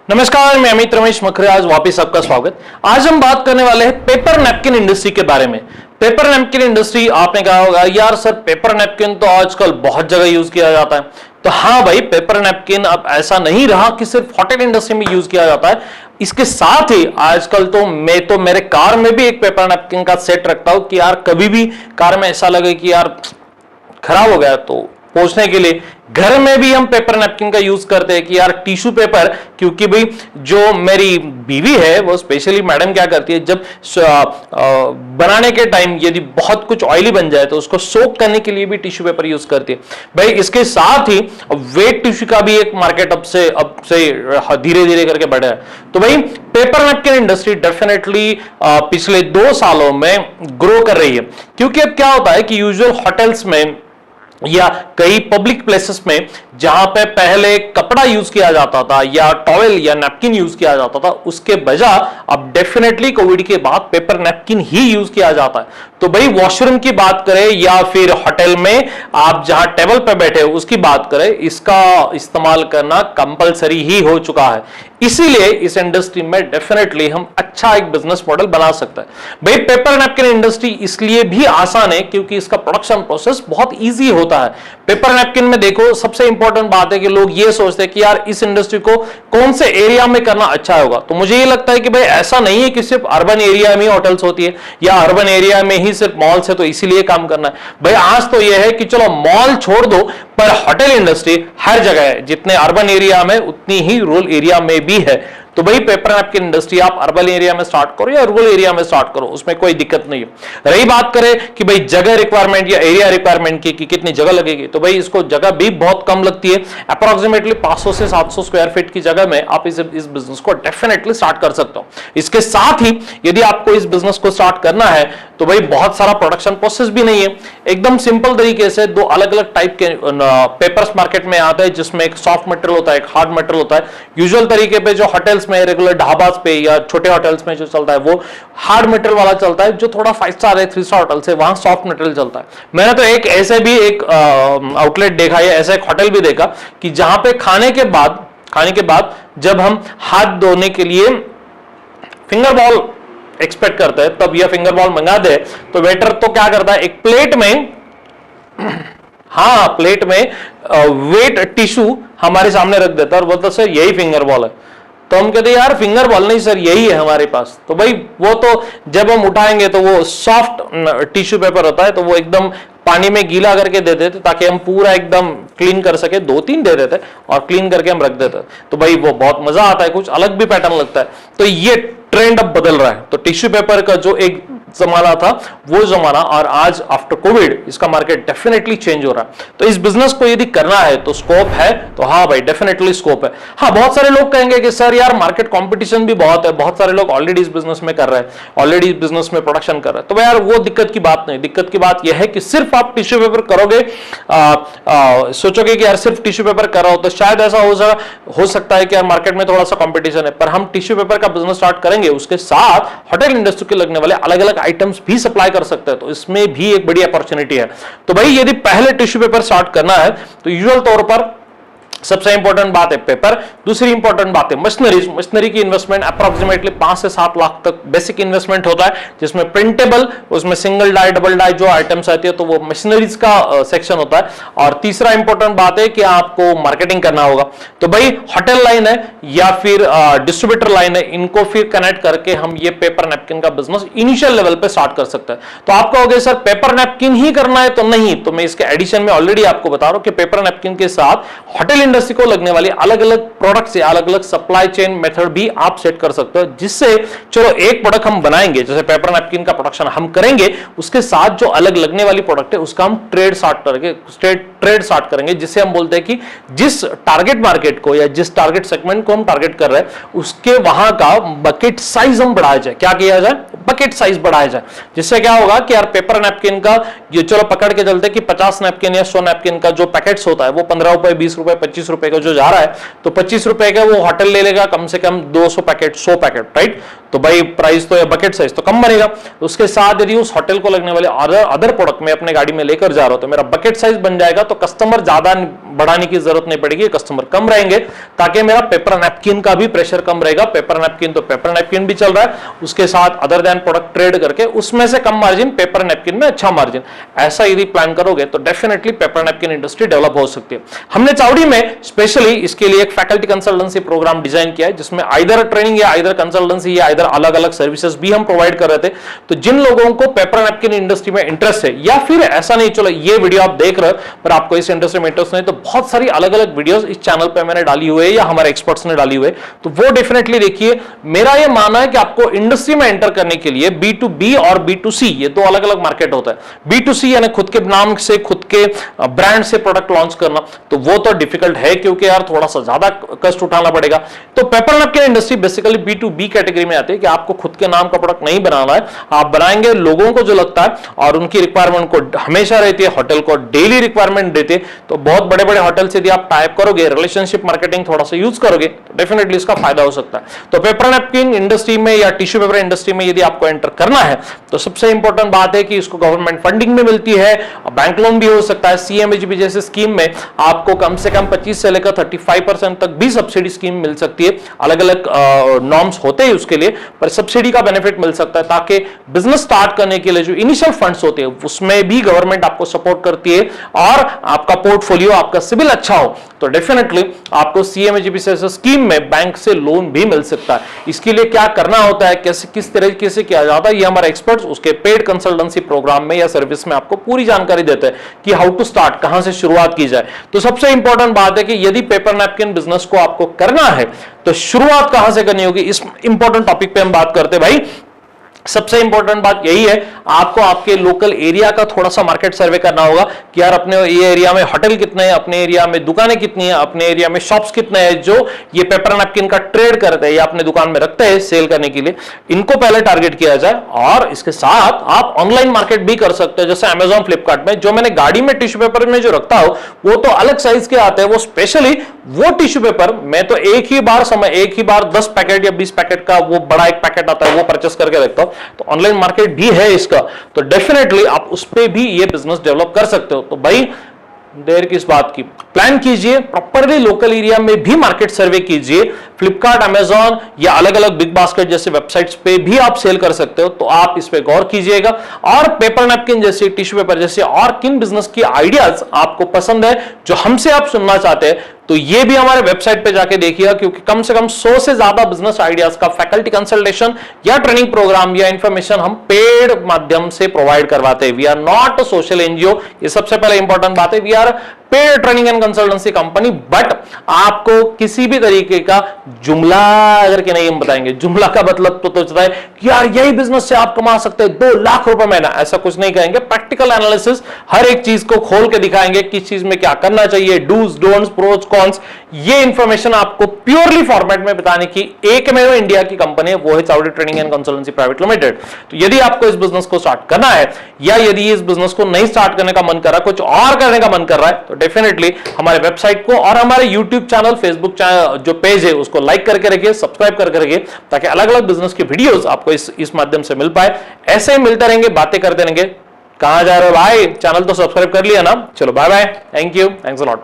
नमस्कार, मैं अमित रमेश मखरे, आज वापस आपका स्वागत। आज हम बात करने वाले हैं पेपर नैपकिन इंडस्ट्री के बारे में। पेपर नैपकिन इंडस्ट्री, आपने कहा होगा यार सर पेपर नैपकिन तो आजकल बहुत जगह यूज किया जाता है। तो हाँ भाई, पेपर नैपकिन अब ऐसा नहीं रहा कि सिर्फ होटल इंडस्ट्री में यूज किया जाता है। इसके साथ ही आजकल तो मैं मेरे कार में भी एक पेपर नैपकिन का सेट रखता हूं कि यार कभी भी कार में ऐसा लगे कि यार खराब हो गया तो पोंछने के लिए घर में भी हम पेपर नैपकिन का यूज करते हैं कि यार टिश्यू पेपर, क्योंकि भाई जो मेरी बीवी है वो स्पेशली मैडम क्या करती है, जब बनाने के टाइम यदि बहुत कुछ ऑयली बन जाए तो उसको सोक करने के लिए भी टिश्यू पेपर यूज करती है। भाई इसके साथ ही वेट टिश्यू का भी एक मार्केट अब से धीरे धीरे करके बढ़ा है। तो भाई पेपर नैपकिन इंडस्ट्री डेफिनेटली पिछले 2 सालों में ग्रो कर रही है, क्योंकि अब क्या होता है कि यूजुअल होटल्स में या कई पब्लिक प्लेसेस में जहां पे पहले कपड़ा यूज किया जाता था या टॉवेल या नैपकिन यूज किया जाता था, उसके बजाय अब डेफिनेटली कोविड के बाद पेपर नैपकिन ही यूज किया जाता है। तो भाई वॉशरूम की बात करें या फिर होटल में आप जहां टेबल पे बैठे हो उसकी बात करें, इसका इस्तेमाल करना कंपलसरी ही हो चुका है। इसीलिए इस इंडस्ट्री में डेफिनेटली हम अच्छा एक बिजनेस मॉडल बना सकते हैं। भाई पेपर नैपकिन इंडस्ट्री इसलिए भी आसान है क्योंकि इसका प्रोडक्शन प्रोसेस बहुत इजी होता है। पेपर नैपकिन में देखो, सबसे इंपॉर्टेंट बात है कि लोग ये सोचते हैं कि यार इस इंडस्ट्री को कौन से एरिया में करना अच्छा होगा। तो मुझे ये लगता है कि भाई ऐसा नहीं है कि सिर्फ अर्बन एरिया में होटल्स होती है या अर्बन एरिया में ही सिर्फ मॉल्स है तो इसीलिए काम करना है। भाई आज तो यह है कि चलो मॉल छोड़ दो, पर होटल इंडस्ट्री हर जगह है, जितने अर्बन एरिया में उतनी ही रूरल एरिया में भी है। तो भाई पेपर नैपकिन इंडस्ट्री आप अर्बन एरिया में स्टार्ट करो या रूरल एरिया में स्टार्ट करो, उसमें कोई दिक्कत नहीं है। रही बात करें कि भाई जगह रिक्वायरमेंट या एरिया रिक्वायरमेंट की कि कितनी जगह लगेगी, तो भाई इसको जगह भी बहुत कम लगती है। अप्रोक्सीमेटली 500 से 700 स्क्वायर फीट की जगह में आप इस बिजनेस को डेफिनेटली स्टार्ट कर सकते हो। इसके साथ ही यदि आपको इस बिजनेस को स्टार्ट करना है तो भाई बहुत सारा प्रोडक्शन प्रोसेस भी नहीं है। एकदम सिंपल तरीके से 2 अलग अलग टाइप के पेपर्स मार्केट में आते हैं, जिसमें एक सॉफ्ट मटेरियल होता है, एक हार्ड मटेरियल होता है। यूजुअल तरीके पे जो होटल्स में, रेगुलर ढाबास पे या छोटे होटल्स में जो चलता है वो हार्ड मटेरियल वाला चलता है। जो थोड़ा 5 स्टार है, 3 स्टार होटल्स है, वहां सॉफ्ट मटेरियल चलता है। मैंने तो एक ऐसे भी एक आउटलेट देखा है, ऐसा एक होटल भी देखा कि जहां पे खाने के बाद जब हम हाथ धोने के लिए फिंगर बॉल एक्सपेक्ट करते हैं, तब यह फिंगर बॉल मंगा दे तो वेटर तो क्या करता है, एक प्लेट में प्लेट में वेट टिश्यू हमारे सामने रख देता है और बोलता सर यही फिंगर बॉल है। तो हम कहते यार फिंगर बॉल नहीं सर, यही है हमारे पास। तो भाई वो तो जब हम उठाएंगे तो वो सॉफ्ट टिश्यू पेपर होता है, तो वो एकदम पानी में गीला करके दे देते ताकि हम पूरा एकदम क्लीन कर सके। 2-3 दे देते और क्लीन करके हम रख देते। तो भाई वो बहुत मजा आता है, कुछ अलग भी पैटर्न लगता है। तो ये ट्रेंड अब बदल रहा है। तो टिश्यू पेपर का जो एक जमाना था वो जमाना और आज आफ्टर कोविड इसका मार्केट डेफिनेटली चेंज हो रहा है। तो इस बिजनेस को यदि करना है तो स्कोप है, तो हाँ भाई डेफिनेटली स्कोप है। हाँ, बहुत सारे लोग कहेंगे कि सर यार मार्केट कंपटीशन भी बहुत है, बहुत सारे लोग ऑलरेडी इस बिजनेस में कर रहे हैं, ऑलरेडी इस बिजनेस में प्रोडक्शन कर रहे हैं। तो यार वो दिक्कत की बात नहीं। दिक्कत की बात यह है कि सिर्फ आप टिश्यू पेपर करोगे, सोचोगे कि यार सिर्फ टिश्यू पेपर कर रहा हो तो शायद ऐसा हो सकता है कि यार मार्केट में थोड़ा सा कंपटीशन है। पर हम टिश्यू पेपर का बिजनेस स्टार्ट करेंगे, उसके साथ होटल इंडस्ट्री के लगने वाले अलग अलग आइटम्स भी सप्लाई कर सकते हैं, तो इसमें भी एक बड़ी अपॉर्चुनिटी है। तो भाई यदि पहले टिश्यू पेपर स्टार्ट करना है तो यूजुअल तौर पर सबसे इंपॉर्टेंट बात है पेपर। दूसरी इंपॉर्टेंट बात है मशीनरी की इन्वेस्टमेंट अप्रोक्सीमेटली 5 से 7 लाख तक बेसिक इन्वेस्टमेंट होता है, जिसमें प्रिंटेबल, उसमें सिंगल डाई डबल डाई जो आइटम्स आती है तो वो मशीनरीज का सेक्शन होता है। और तीसरा इंपॉर्टेंट बात है कि आपको मार्केटिंग करना होगा। तो भाई होटल लाइन है या फिर डिस्ट्रीब्यूटर लाइन है, इनको फिर कनेक्ट करके हम ये पेपर नैपकिन का बिजनेस इनिशियल लेवल पे स्टार्ट कर सकते हैं। तो आप कहोगे सर पेपर नैपकिन ही करना है, तो नहीं, तो मैं इसके एडिशन में ऑलरेडी आपको बता रहा हूं कि पेपर नैपकिन के साथ होटल इंडस्ट्री को लगने वाली अलग अलग प्रोडक्ट से अलग अलग सप्लाई चेन मेथड भी आप सेट कर सकते हो, जिससे चलो एक प्रोडक्ट हम बनाएंगे, जैसे पेपर नैपकिन का प्रोडक्शन हम करेंगे, उसके साथ जो अलग लगने वाली प्रोडक्ट है उसका हम ट्रेड स्टार्ट करेंगे, जिससे हम बोलते हैं कि जिस टारगेट मार्केट को या जिस टारगेट सेगमेंट को हम टारगेट कर रहे हैं उसके वहां का बकेट साइज हम बढ़ाया जाए। क्या किया जाए, बकेट साइज बढ़ाया जाए, जिससे क्या होगा कि यार पेपर नैपकिन का ये चलो पकड़ के चलते कि 50 नैपकिन या 100 नैपकिन का जो पैकेट्स होता है वो 15 रुपए, 20 रुपए, 25 रुपए का जो जा रहा है, तो 25 रुपए का वो होटल ले लेगा कम से कम 200 पैकेट, 100 पैकेट, राइट। तो भाई प्राइस तो या बकेट साइज तो कम बनेगा। उसके साथ यदि उस होटल को लगने वाले अदर प्रोडक्ट में अपने गाड़ी में लेकर जा रहा हूं तो मेरा बकेट साइज बन जाएगा, तो कस्टमर ज्यादा बढ़ाने की जरूरत नहीं पड़ेगी, कस्टमर कम रहेंगे, ताकि मेरा पेपर नैपकिन का भी प्रेशर कम रहेगा। पेपर नैपकिन तो पेपर नैपकिन भी चल रहा है, उसके साथ अदर देन प्रोडक्ट ट्रेड करके उसमें से कम मार्जिन, पेपर नैपकिन में अच्छा मार्जिन, ऐसा यदि प्लान करोगे तो definitely paper napkin industry develop हो सकती है। हमने चावड़ी में स्पेशली इसके लिए एक फैकल्टी कंसल्टेंसी प्रोग्राम डिजाइन किया है, जिसमें आइदर ट्रेनिंग या आइदर कंसल्टेंसी या आइदर अलग अलग सर्विसेज भी हम प्रोवाइड कर रहे थे। तो जिन लोगों को पेपर नैपकिन इंडस्ट्री में इंटरेस्ट है, या फिर ऐसा नहीं चलो ये वीडियो आप देख रहे हो पर आपको इस इंडस्ट्री में इंटरेस्ट नहीं, तो बहुत सारी अलग अलग वीडियोस इस चैनल पे मैंने डाली हुई है या हमारे एक्सपर्ट्स ने डाली हुई है, तो वो डेफिनेटली देखिए। मेरा ये मानना है कि आपको इंडस्ट्री में एंटर करने के लिए B2B और B2C ये दो अलग अलग मार्केट होता है। B2C यानी खुद के नाम से, खुद के ब्रांड से प्रोडक्ट लॉन्च करना, तो वो तो डिफिकल्ट है क्योंकि यार थोड़ा सा ज्यादा कष्ट उठाना पड़ेगा। तो paper napkin industry basically B2B category में आती है कि आपको खुद के नाम का प्रोडक्ट नहीं बनाना है, आप बनाएंगे लोगों को जो लगता है और उनकी रिक्वायरमेंट को हमेशा रहती है, होटल को डेली रिक्वायरमेंट देते हैं, तो बहुत बड़े बड़े होटल से यदि आप टाइप करोगे, रिलेशनशिप मार्केटिंग थोड़ा सा यूज करोगे तो डेफिनेटली इसका फायदा हो सकता है। तो पेपर नैपकिन इंडस्ट्री में या टिश्यू पेपर इंडस्ट्री में यदि आपको एंटर करना है तो सबसे इंपॉर्टेंट बात है कि इसको गवर्नमेंट फंडिंग भी मिलती है, बैंक लोन भी हो सकता है। CMHB जैसे स्कीम में आपको कम से कम 25 से लेकर 35% तक भी सब्सिडी स्कीम मिल सकती है। अलग अलग नॉर्म्स होते हैं उसके लिए, पर सब्सिडी का बेनिफिट मिल सकता है, ताकि बिजनेस स्टार्ट करने के लिए जो इनिशियल फंड्स होते हैं उसमें भी गवर्नमेंट आपको सपोर्ट करती है और आपका पोर्टफोलियो, आपका सिविल अच्छा हो तो डेफिनेटली आपको CMHB से स्कीम में बैंक से लोन भी मिल सकता है। इसके लिए क्या करना होता है, कैसे किस तरीके से किया जाता है, ये हमारे एक्सपर्ट्स उसके पेड कंसल्टेंसी प्रोग्राम में या सर्विस में आपको पूरी जानकारी देते हैं कि हाउ टू स्टार्ट, कहां से शुरुआत की जाए। तो सबसे इंपॉर्टेंट बात है कि यदि पेपर नैपकिन बिजनेस को आपको करना है तो शुरुआत कहां से करनी होगी, इस इंपॉर्टेंट टॉपिक पे हम बात करते हैं भाई। सबसे इंपॉर्टेंट बात यही है, आपको आपके लोकल एरिया का थोड़ा सा मार्केट सर्वे करना होगा कि यार अपने ये एरिया में होटल कितने हैं, अपने एरिया में दुकानें कितनी हैं, अपने एरिया में शॉप्स कितने हैं जो ये पेपर नैपकिन का ट्रेड करते हैं या अपने दुकान में रखते हैं सेल करने के लिए, इनको पहले टारगेट किया जाए। और इसके साथ आप ऑनलाइन मार्केट भी कर सकते हैं, जैसे अमेजॉन, फ्लिपकार्ट में जो मैंने गाड़ी में टिश्यू पेपर में जो रखता हूं वो तो अलग साइज के आते हैं, वो स्पेशली वो टिश्यू पेपर मैं तो एक ही बार 10 पैकेट या 20 पैकेट का वो बड़ा एक पैकेट आता है वो परचेस करके रखता हूं। तो ऑनलाइन मार्केट भी है इसका, तो डेफिनेटली आप उस पे भी ये बिजनेस डेवलप कर सकते हो। तो भाई देर किस बात की, प्लान कीजिए, प्रॉपरली लोकल एरिया में भी मार्केट सर्वे कीजिए। फ्लिपकार्ट, अमेजॉन या अलग अलग बिग बास्केट जैसे वेबसाइट्स पे भी आप सेल कर सकते हो, तो आप इस पे गौर कीजिएगा। और पेपर नैपकिन जैसे, टिश्यू पेपर जैसे और किन बिजनेस की आइडियाज आपको पसंद है जो हमसे आप सुनना चाहते हैं, तो ये भी हमारे वेबसाइट पे जाके देखिएगा, क्योंकि कम से कम 100 से ज्यादा बिजनेस आइडियाज का फैकल्टी कंसल्टेशन या ट्रेनिंग प्रोग्राम या इंफॉर्मेशन हम पेड माध्यम से प्रोवाइड करवाते हैं। We are not social NGO, ये सबसे पहले इंपॉर्टेंट बात है। We are paid training and consultancy company, but आपको किसी भी तरीके का जुमला अगर के नहीं हम बताएंगे। जुमला का मतलब तो होता है कि यार यही बिजनेस से आप कमा सकते हैं 2 लाख रुपए महीना, ऐसा कुछ नहीं कहेंगे। प्रैक्टिकल एनालिसिस, हर एक चीज को खोल के दिखाएंगे, किस चीज में क्या करना चाहिए, डूज, डोंट्स, प्रोज, कॉन्स, ये इंफॉर्मेशन आपको प्योरली फॉर्मेट में बताने की एकमेव इंडिया की कंपनी है, वो है Chawdi training and consultancy private limited. तो यदि आपको इस बिजनेस को स्टार्ट करना है या यदि इस बिजनेस को नहीं स्टार्ट करने का मन कर रहा है, कुछ और करने का मन कर रहा है, तो डेफिनेटली हमारे वेबसाइट को और हमारे यूट्यूब चैनल, फेसबुक चैनल जो पेज है उसको लाइक करके रखिए, सब्सक्राइब करके रखिए, ताकि अलग अलग बिजनेस की वीडियोस आपको इस माध्यम से मिल पाए। ऐसे ही मिलते रहेंगे, बातें करते रहेंगे। कहां जा रहे हो भाई, चैनल तो सब्सक्राइब कर लिया ना। चलो bye bye, thank you, thanks a lot.